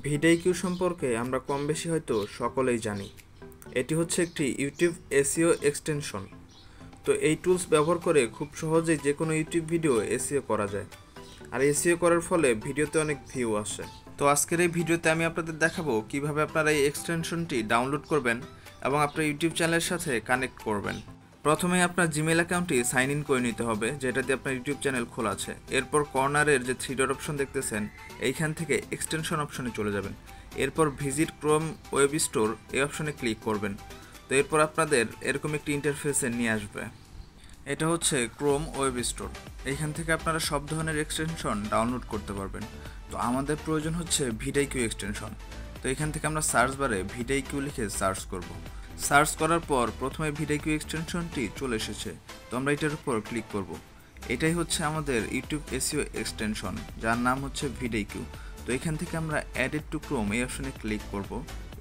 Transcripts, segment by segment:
ভিডিকিউ সম্পর্কে আমরা কম বেশি হয়তো সকলেই জানি। এটি হচ্ছে একটি ইউটিউব এসইও এক্সটেনশন। তো এই টুলস ব্যবহার করে খুব সহজেই যে কোনো ইউটিউব ভিডিও এসইও করা যায়, আর এসইও করার ফলে ভিডিওতে অনেক ভিউ আসে। তো আজকের এই ভিডিওতে আমি আপনাদের দেখাবো কিভাবে আপনারা এই এক্সটেনশনটি ডাউনলোড করবেন এবং আপনার ইউটিউব চ্যানেলের সাথে কানেক্ট করবেন। প্রথমে আপনার জিমেল অ্যাকাউন্টটি সাইন ইন করে নিতে হবে, যেটা দিয়ে আপনার ইউটিউব চ্যানেল খোলা আছে। এরপর কর্নারের যে 3 ডট অপশন দেখতেছেন, এইখান থেকে এক্সটেনশন অপশনে চলে যাবেন। এরপর ভিজিট ক্রোম ওয়েব স্টোর এই অপশনে ক্লিক করবেন। তো এরপর আপনাদের এরকম একটি ইন্টারফেসে নিয়ে আসবে। এটা হচ্ছে ক্রোম ওয়েব স্টোর। এইখান থেকে আপনারা সব ধরনের এক্সটেনশন ডাউনলোড করতে পারবেন। তো আমাদের প্রয়োজন হচ্ছে ভিডিকিউ এক্সটেনশন। তো এখান থেকে আমরা সার্চ বারে ভিডিকিউ লিখে সার্চ করব। সার্চ করার পর প্রথমে ভিডিকিউ এক্সটেনশনটি চলে এসেছে। তো আমরা এটার উপর ক্লিক করব। এটাই হচ্ছে আমাদের ইউটিউব এসইও এক্সটেনশন, যার নাম হচ্ছে ভিডিকিউ। তো এখান থেকে আমরা অ্যাডেড টু ক্রোম এই অপশনে ক্লিক করব।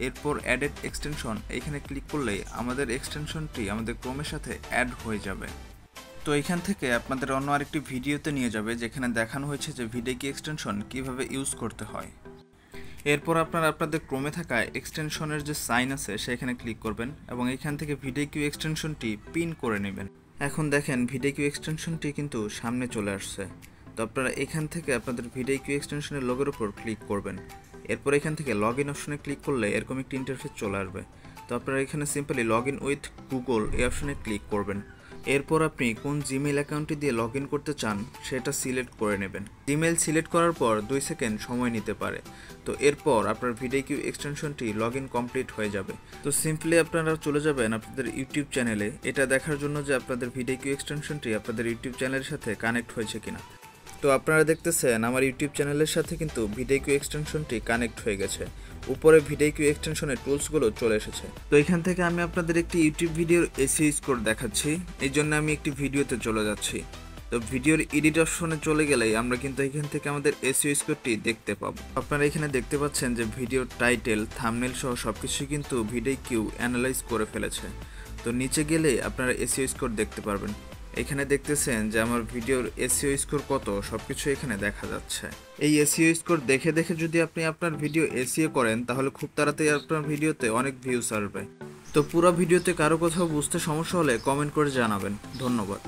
এরপর অ্যাডেড এক্সটেনশন এইখানে ক্লিক করলেই আমাদের এক্সটেনশনটি আমাদের ক্রোমের সাথে অ্যাড হয়ে যাবে। তো এখান থেকে আপনাদের অন্য আরেকটি ভিডিওতে নিয়ে যাবে, যেখানে দেখানো হয়েছে যে ভিডিকিউ এক্সটেনশন কিভাবে ইউজ করতে হয়। এরপর আপনারা আপনাদের ক্রোমে থাকা এক্সটেনশনের যে সাইন আছে সেখানে ক্লিক করবেন এবং এখান থেকে ভিডিকিউ এক্সটেনশনটি পিন করে নেবেন। এখন দেখেন ভিডিকিউ এক্সটেনশনটি কিন্তু সামনে চলে আসছে। তো আপনারা এখান থেকে আপনাদের ভিডিকিউ এক্সটেনশনের লোগোর উপর ক্লিক করবেন। এরপর এখান থেকে লগ ইন অপশনে ক্লিক করলে এরকম একটি ইন্টারফেস চলে আসবে। তো আপনারা এখানে simply log in with Google এই অপশনে ক্লিক করবেন। এরপর আপনি কোন জিমেল অ্যাকাউন্টটি দিয়ে লগ ইন করতে চান সেটা সিলেক্ট করে নেবেন। জিমেল সিলেক্ট করার পর 2 সেকেন্ড সময় নিতে পারে। তো এরপর আপনার ভিডিকিউ এক্সটেনশনটি লগ ইন কমপ্লিট হয়ে যাবে। তো সিম্পলি আপনারা চলে যাবেন আপনাদের ইউটিউব চ্যানেলে, এটা দেখার জন্য যে আপনাদের ভিডিকিউ এক্সটেনশনটি আপনাদের ইউটিউব চ্যানেলের সাথে কানেক্ট হয়েছে কিনা। তো আপনারা দেখতেছেন আমার ইউটিউব চ্যানেলের সাথে কিন্তু ভিডিকিউ এক্সটেনশনটি কানেক্ট হয়ে গেছে। উপরে ভিডিকিউ এক্সটেনশনের টুলসগুলো চলে এসেছে। তো এখান থেকে আমি আপনাদের একটি ইউটিউব ভিডিওর এসইও স্কোর দেখাচ্ছি। এই জন্য আমি একটি ভিডিওতে চলে যাচ্ছি। তো ভিডিওর এডিট অপশনে চলে গেলেই আমরা কিন্তু এখান থেকে আমাদের এসইও স্কোরটি দেখতে পাবো। আপনারা এখানে দেখতে পাচ্ছেন যে ভিডিওর টাইটেল, থাম্বনেল সহ সবকিছুই কিন্তু ভিডিকিউ অ্যানালাইজ করে ফেলেছে। তো নিচে গেলে আপনারা এসইও স্কোর দেখতে পারবেন। এখানে দেখতেছেন যে আমার ভিডিওর এসইও স্কোর কত, সবকিছু এখানে দেখা যাচ্ছে। এই এসইও স্কোর দেখে দেখে যদি আপনি আপনার ভিডিও এসইও করেন, তাহলে খুব তাড়াতাড়ি আপনার ভিডিওতে অনেক ভিউজ আসবে। তো পুরো ভিডিওতে কারো কোথাও বুঝতে সমস্যা হলে কমেন্ট করে জানাবেন। ধন্যবাদ।